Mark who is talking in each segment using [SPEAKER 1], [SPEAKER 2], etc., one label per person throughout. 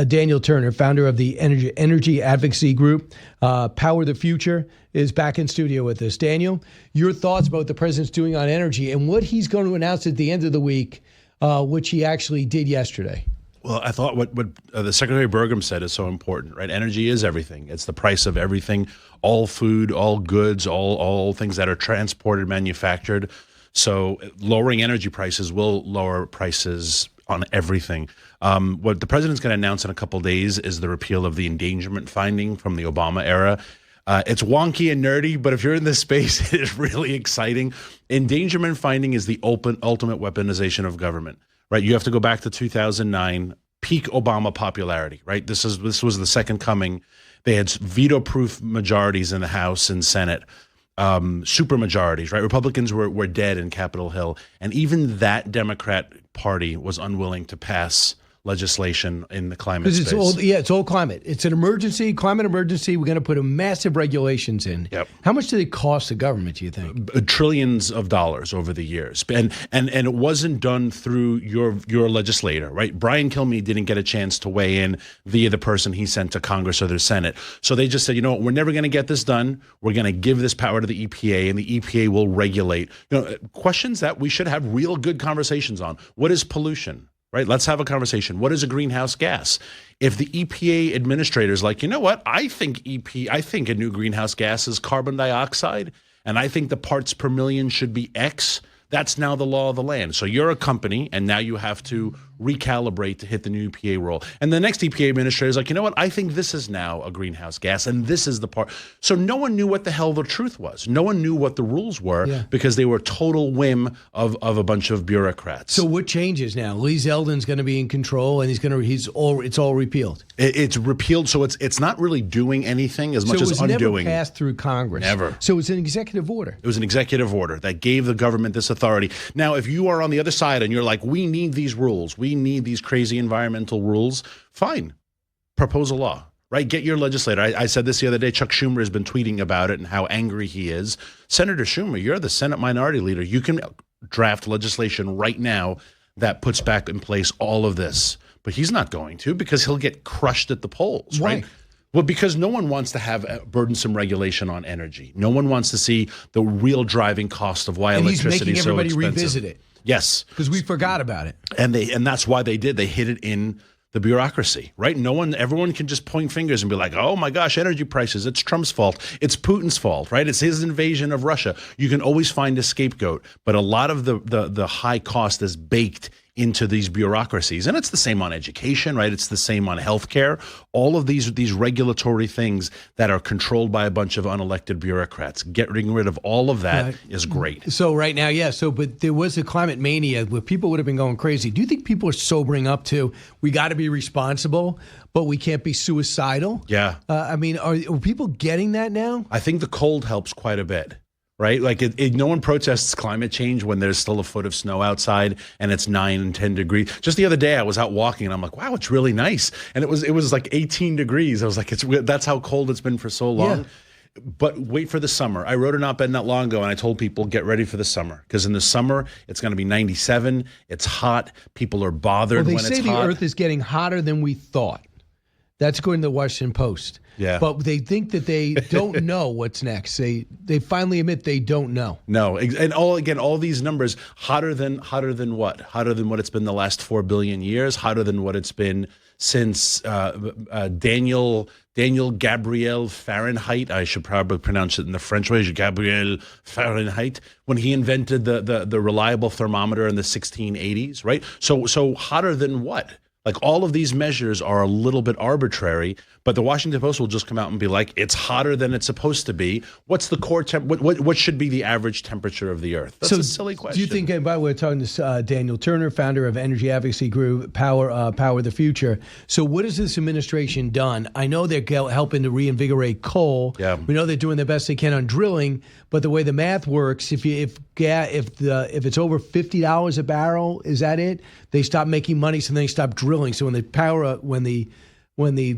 [SPEAKER 1] Daniel Turner, founder of the energy advocacy group, Power the Future, is back in studio with us. Daniel, your thoughts about what the president's doing on energy and what he's going to announce at the end of the week, which he actually did yesterday.
[SPEAKER 2] Well, I thought what the Secretary Burgum said is so important, right? Energy is everything. It's the price of everything, all food, all goods, all things that are transported, manufactured. So lowering energy prices will lower prices on everything. What the president's going to announce in a couple of days is the repeal of the Endangerment Finding from the Obama era. It's wonky and nerdy, but if you're in this space, it is really exciting. Endangerment Finding is the ultimate weaponization of government, right? You have to go back to 2009, peak Obama popularity, right? This was the second coming. They had veto-proof majorities in the House and Senate. Super majorities, right? Republicans were dead in Capitol Hill. And even that Democrat Party was unwilling to pass legislation in the climate space.
[SPEAKER 1] It's all climate. It's an emergency, climate emergency. We're going to put massive regulations in.
[SPEAKER 2] Yep.
[SPEAKER 1] How much do they cost the government, do you think?
[SPEAKER 2] Trillions of dollars over the years. And it wasn't done through your legislator, right? Brian Kilmeade didn't get a chance to weigh in via the person he sent to Congress or the Senate. So they just said, you know what, we're never going to get this done. We're going to give this power to the EPA, and the EPA will regulate. Questions that we should have real good conversations on. What is pollution? Right? Let's have a conversation. What is a greenhouse gas? If the EPA administrator is like, you know what? I think a new greenhouse gas is carbon dioxide, and I think the parts per million should be X. That's now the law of the land. So you're a company, and now you have to recalibrate to hit the new EPA rule. And the next EPA administrator is like, you know what? I think this is now a greenhouse gas, and this is the part. So no one knew what the hell the truth was. No one knew what the rules were because they were total whim of a bunch of bureaucrats.
[SPEAKER 1] So what changes now? Lee Zeldin's going to be in control, and it's all repealed.
[SPEAKER 2] It's repealed, so it's not really doing anything as much as undoing.
[SPEAKER 1] So it was never passed through Congress.
[SPEAKER 2] Never.
[SPEAKER 1] So it's an executive order.
[SPEAKER 2] It was an executive order that gave the government this authority. Now, if you are on the other side and you're like, we need these rules, we need these crazy environmental rules, fine. Propose a law, right? Get your legislator. I said this the other day. Chuck Schumer has been tweeting about it and how angry he is. Senator Schumer, you're the Senate Minority Leader. You can draft legislation right now that puts back in place all of this. But he's not going to, because he'll get crushed at the polls, right? Well, because no one wants to have a burdensome regulation on energy. No one wants to see the real driving cost of why electricity is so expensive.
[SPEAKER 1] He's making everybody revisit it.
[SPEAKER 2] Yes.
[SPEAKER 1] Because we forgot about it.
[SPEAKER 2] And that's why they did. They hid it in the bureaucracy, right? Everyone can just point fingers and be like, oh my gosh, energy prices, it's Trump's fault. It's Putin's fault, right? It's his invasion of Russia. You can always find a scapegoat. But a lot of the high cost is baked into these bureaucracies. And it's the same on education, right? It's the same on healthcare. All of these regulatory things that are controlled by a bunch of unelected bureaucrats. Getting rid of all of that is great.
[SPEAKER 1] So right now, but there was a climate mania where people would have been going crazy. Do you think people are sobering up to, we got to be responsible, but we can't be suicidal?
[SPEAKER 2] Yeah.
[SPEAKER 1] Are people getting that now?
[SPEAKER 2] I think the cold helps quite a bit. Right? Like no one protests climate change when there's still a foot of snow outside and it's 9 and 10 degrees. Just the other day I was out walking and I'm like, wow, it's really nice. And it was like 18 degrees. I was like, that's how cold it's been for so long. Yeah. But wait for the summer. I wrote an op-ed not long ago and I told people, get ready for the summer. Because in the summer, it's going to be 97. It's hot. People are bothered when it's hot.
[SPEAKER 1] They say the earth is getting hotter than we thought. That's according to the Washington Post.
[SPEAKER 2] Yeah.
[SPEAKER 1] But they think that they don't know what's next. They finally admit they don't know.
[SPEAKER 2] No. And all these numbers, hotter than what? Hotter than what it's been the last 4 billion years, hotter than what it's been since Daniel Gabriel Fahrenheit. I should probably pronounce it in the French way, Gabriel Fahrenheit, when he invented the reliable thermometer in the 1680s, right? So hotter than what? Like, all of these measures are a little bit arbitrary, but the Washington Post will just come out and be like, it's hotter than it's supposed to be. What's the core what should be the average temperature of the Earth? That's a silly question.
[SPEAKER 1] Do you think, and by the way, we're talking to Daniel Turner, founder of energy advocacy group Power the Future. So what has this administration done? I know they're helping to reinvigorate coal.
[SPEAKER 2] Yeah.
[SPEAKER 1] We know they're doing the best they can on drilling, but the way the math works, if it's over $50 a barrel, is that it? They stop making money, so then they stop drilling. So when the when the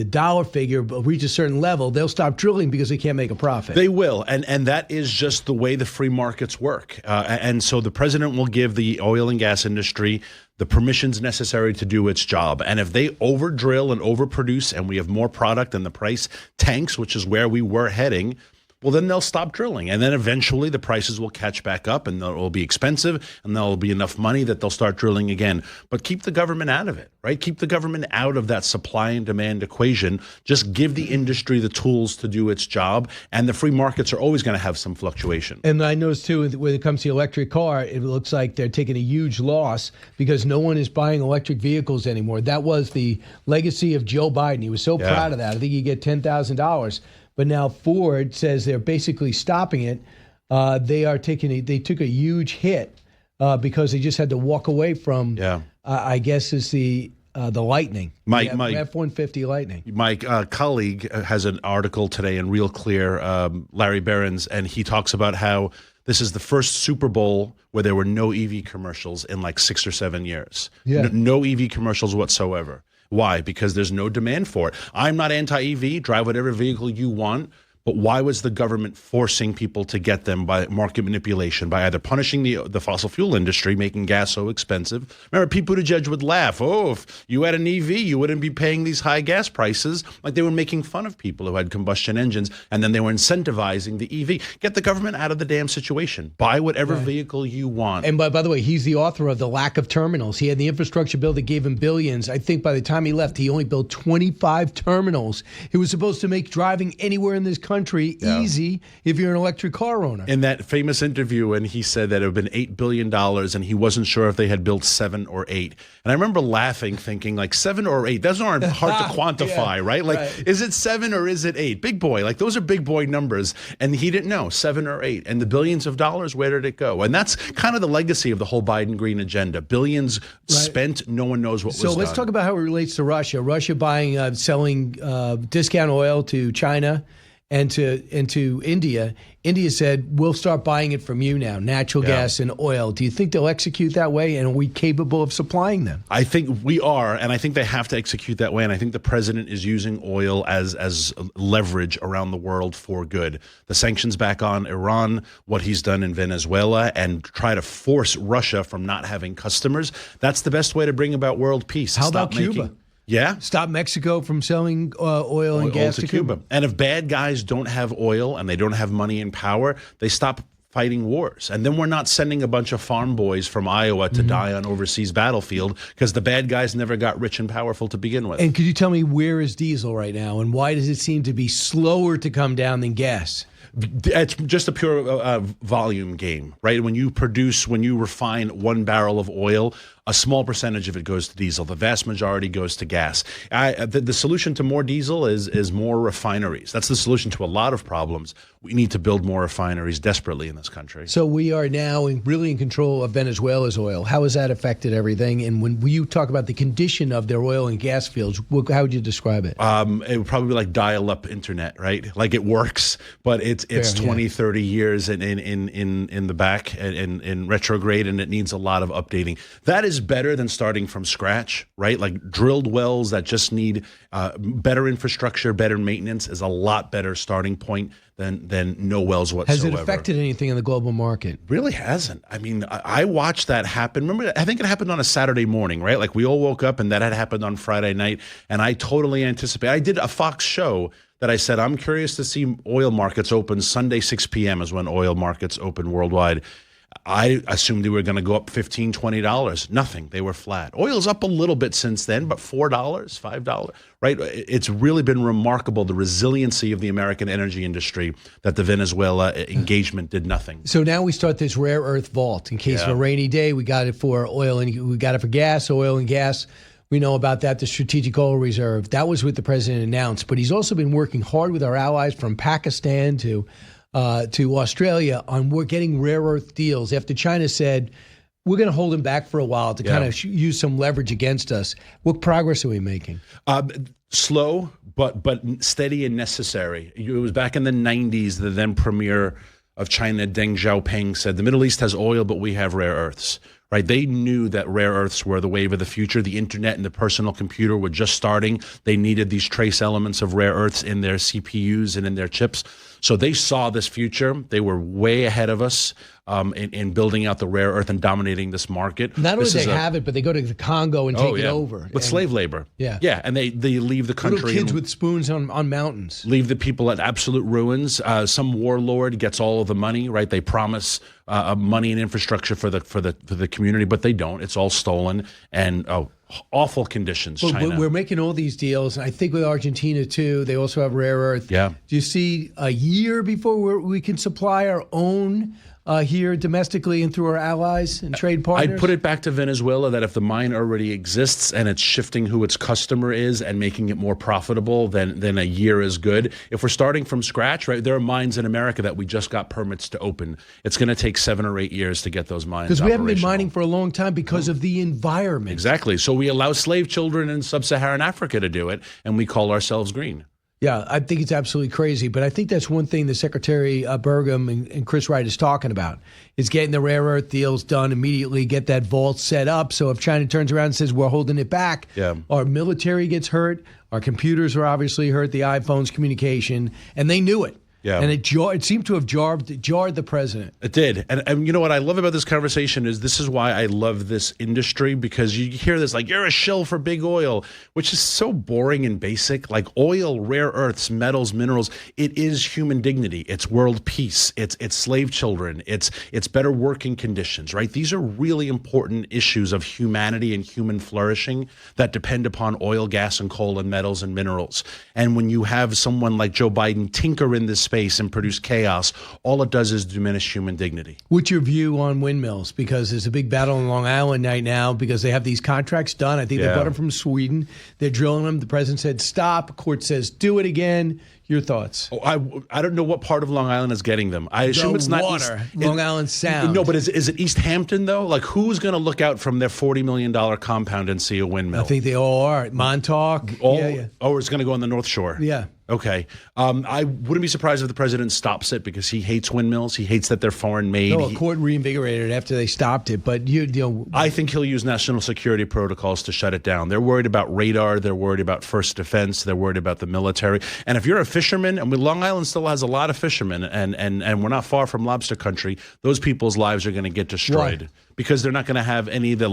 [SPEAKER 1] dollar figure reaches a certain level, they'll stop drilling because they can't make a profit.
[SPEAKER 2] They will, and that is just the way the free markets work. And so the president will give the oil and gas industry the permissions necessary to do its job. And if they over drill and overproduce and we have more product and the price tanks, which is where we were heading, well, then they'll stop drilling. And then eventually the prices will catch back up and it will be expensive and there'll be enough money that they'll start drilling again. But keep the government out of it, right? Keep the government out of that supply and demand equation. Just give the industry the tools to do its job. And the free markets are always going to have some fluctuation.
[SPEAKER 1] And I noticed, too, when it comes to the electric car, it looks like they're taking a huge loss because no one is buying electric vehicles anymore. That was the legacy of Joe Biden. He was so proud of that. I think you get $10,000. But now Ford says they're basically stopping it. They took a huge hit because they just had to walk away from. I guess is the Lightning. My F-150 Lightning.
[SPEAKER 2] My colleague has an article today in Real Clear, Larry Behrens, and he talks about how this is the first Super Bowl where there were no EV commercials in like 6 or 7 years. No EV commercials whatsoever. Why? Because there's no demand for it. I'm not anti-EV. Drive whatever vehicle you want. But why was the government forcing people to get them by market manipulation, by either punishing the fossil fuel industry, making gas so expensive? Remember, Pete Buttigieg would laugh, if you had an EV, you wouldn't be paying these high gas prices. Like they were making fun of people who had combustion engines, and then they were incentivizing the EV. Get the government out of the damn situation. Buy whatever vehicle you want.
[SPEAKER 1] And by the way, he's the author of the lack of terminals. He had the infrastructure bill that gave him billions. I think by the time he left, he only built 25 terminals. He was supposed to make driving anywhere in this country easy if you're an electric car owner.
[SPEAKER 2] In that famous interview, and he said that it had been $8 billion and he wasn't sure if they had built 7 or 8. And I remember laughing, thinking like 7 or 8, those aren't hard to quantify, right? Like, is it 7 or is it 8? Big boy, like those are big boy numbers. And he didn't know, 7 or 8. And the billions of dollars, where did it go? And that's kind of the legacy of the whole Biden green agenda. Billions spent, no one knows what was done.
[SPEAKER 1] So let's talk about how it relates to Russia. Russia buying, selling discount oil to China and to India. India said, we'll start buying it from you now, natural gas and oil. Do you think they'll execute that way, and are we capable of supplying them?
[SPEAKER 2] I think we are, and I think they have to execute that way, and I think the president is using oil as leverage around the world for good. The sanctions back on Iran, what he's done in Venezuela, and try to force Russia from not having customers, that's the best way to bring about world peace.
[SPEAKER 1] How about Cuba? Stop Mexico from selling oil and gas to Cuba.
[SPEAKER 2] And if bad guys don't have oil and they don't have money and power, they stop fighting wars. And then we're not sending a bunch of farm boys from Iowa to die on overseas battlefield because the bad guys never got rich and powerful to begin with.
[SPEAKER 1] And could you tell me where is diesel right now, and why does it seem to be slower to come down than gas?
[SPEAKER 2] It's just a pure volume game, right? When you refine 1 barrel of oil, a small percentage of it goes to diesel. The vast majority goes to gas. The solution to more diesel is more refineries. That's the solution to a lot of problems. We need to build more refineries desperately in this country.
[SPEAKER 1] So we are now really in control of Venezuela's oil. How has that affected everything? And when you talk about the condition of their oil and gas fields, how would you describe it?
[SPEAKER 2] It would probably be like dial-up internet, right? Like it works, but it's 20, 30 years in the back and in retrograde, and it needs a lot of updating. That is better than starting from scratch, right? Like drilled wells that just need better infrastructure, better maintenance is a lot better starting point than no wells whatsoever.
[SPEAKER 1] Has it affected anything in the global market?
[SPEAKER 2] Really hasn't. I mean, I watched that happen. Remember, I think it happened on a Saturday morning, right? Like we all woke up and that had happened on Friday night, and I totally anticipated. I did a Fox show that I said, I'm curious to see oil markets open Sunday, 6 p.m. is when oil markets open worldwide. I assumed they were going to go up $15, $20. Nothing. They were flat. Oil's up a little bit since then, but $4, $5, right? It's really been remarkable, the resiliency of the American energy industry, that the Venezuela engagement did nothing.
[SPEAKER 1] So now we start this rare earth vault in case of a rainy day. We got it for oil, and we got it for gas, oil and gas. We know about that, the Strategic Oil Reserve. That was what the president announced. But he's also been working hard with our allies from Pakistan to Australia on getting rare earth deals after China said, we're going to hold him back for a while to kind of use some leverage against us. What progress are we making?
[SPEAKER 2] Slow, but steady and necessary. It was back in the 90s, the then premier of China, Deng Xiaoping, said the Middle East has oil, but we have rare earths. right? They knew that rare earths were the wave of the future. The internet and the personal computer were just starting. They needed these trace elements of rare earths in their CPUs and in their chips. So they saw this future. They were way ahead of us in building out the rare earth and dominating this market.
[SPEAKER 1] Not only do they have it, but they go to the Congo and take it over.
[SPEAKER 2] With slave labor. Yeah, and they leave the country.
[SPEAKER 1] Little kids with spoons on mountains.
[SPEAKER 2] Leave the people at absolute ruins. Some warlord gets all of the money, right? They promise money and infrastructure for the community, but they don't. It's all stolen and awful conditions. China.
[SPEAKER 1] We're making all these deals, and I think with Argentina too. They also have rare earth.
[SPEAKER 2] Yeah.
[SPEAKER 1] Do you see a year before we can supply our own here domestically and through our allies and trade partners?
[SPEAKER 2] I'd put it back to Venezuela that if the mine already exists and it's shifting who its customer is and making it more profitable, then a year is good. If we're starting from scratch, right, there are mines in America that we just got permits to open. It's going to take 7 or 8 years to get those mines
[SPEAKER 1] because we haven't been mining for a long time because of the environment.
[SPEAKER 2] Exactly. So we allow slave children in sub-Saharan Africa to do it, and we call ourselves green.
[SPEAKER 1] Yeah, I think it's absolutely crazy. But I think that's one thing the Secretary Burgum and Chris Wright is talking about, is getting the rare earth deals done immediately, get that vault set up. So if China turns around and says, we're holding it back, our military gets hurt, our computers are obviously hurt, the iPhones, communication, and they knew it.
[SPEAKER 2] Yeah.
[SPEAKER 1] And it seemed to have jarred the president.
[SPEAKER 2] It did. And you know what I love about this conversation is this is why I love this industry, because you hear this like, you're a shill for big oil, which is so boring and basic. Like oil, rare earths, metals, minerals, it is human dignity. It's world peace. It's slave children. It's better working conditions, right? These are really important issues of humanity and human flourishing that depend upon oil, gas, and coal and metals and minerals. And when you have someone like Joe Biden tinker in this space and produce chaos, all it does is diminish human dignity.
[SPEAKER 1] What's your view on windmills? Because there's a big battle in Long Island right now because they have these contracts done. I think they bought them from Sweden. They're drilling them. The president said stop. Court says do it again. Your thoughts?
[SPEAKER 2] Oh, I don't know what part of Long Island is getting them. I assume it's not
[SPEAKER 1] water. Long Island Sound.
[SPEAKER 2] No, but is it East Hampton though? Like who's going to look out from their $40 million compound and see a windmill?
[SPEAKER 1] I think they all are. Montauk.
[SPEAKER 2] Oh, it's going to go on the North Shore.
[SPEAKER 1] Yeah.
[SPEAKER 2] Okay. I wouldn't be surprised if the president stops it because he hates windmills. He hates that they're foreign made.
[SPEAKER 1] No, a court reinvigorated it after they stopped it. But you know,
[SPEAKER 2] I think he'll use national security protocols to shut it down. They're worried about radar. They're worried about first defense. They're worried about the military. And if you're a fisherman, and Long Island still has a lot of fishermen, and we're not far from lobster country, those people's lives are going to get destroyed.
[SPEAKER 1] Why?
[SPEAKER 2] Because they're not going to have any of the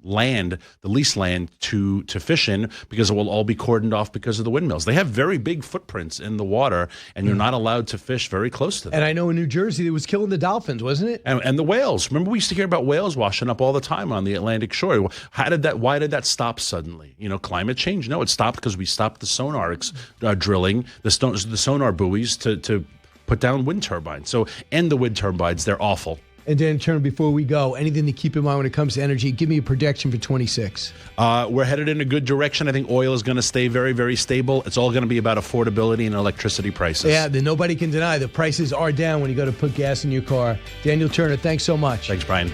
[SPEAKER 2] land, the leased land to fish in, because it will all be cordoned off because of the windmills. They have very big footprints in the water, and you're not allowed to fish very close to them.
[SPEAKER 1] And I know in New Jersey it was killing the dolphins, wasn't it?
[SPEAKER 2] And the whales. Remember, we used to hear about whales washing up all the time on the Atlantic shore. Why did that stop suddenly? You know, climate change? No, it stopped because we stopped the sonar drilling, the sonar buoys to put down wind turbines. So end the wind turbines. They're awful.
[SPEAKER 1] And Dan Turner, before we go, anything to keep in mind when it comes to energy? Give me a prediction for 26.
[SPEAKER 2] We're headed in a good direction. I think oil is going to stay very, very stable. It's all going to be about affordability and electricity prices.
[SPEAKER 1] Yeah, nobody can deny the prices are down when you go to put gas in your car. Daniel Turner, thanks so much.
[SPEAKER 2] Thanks, Brian.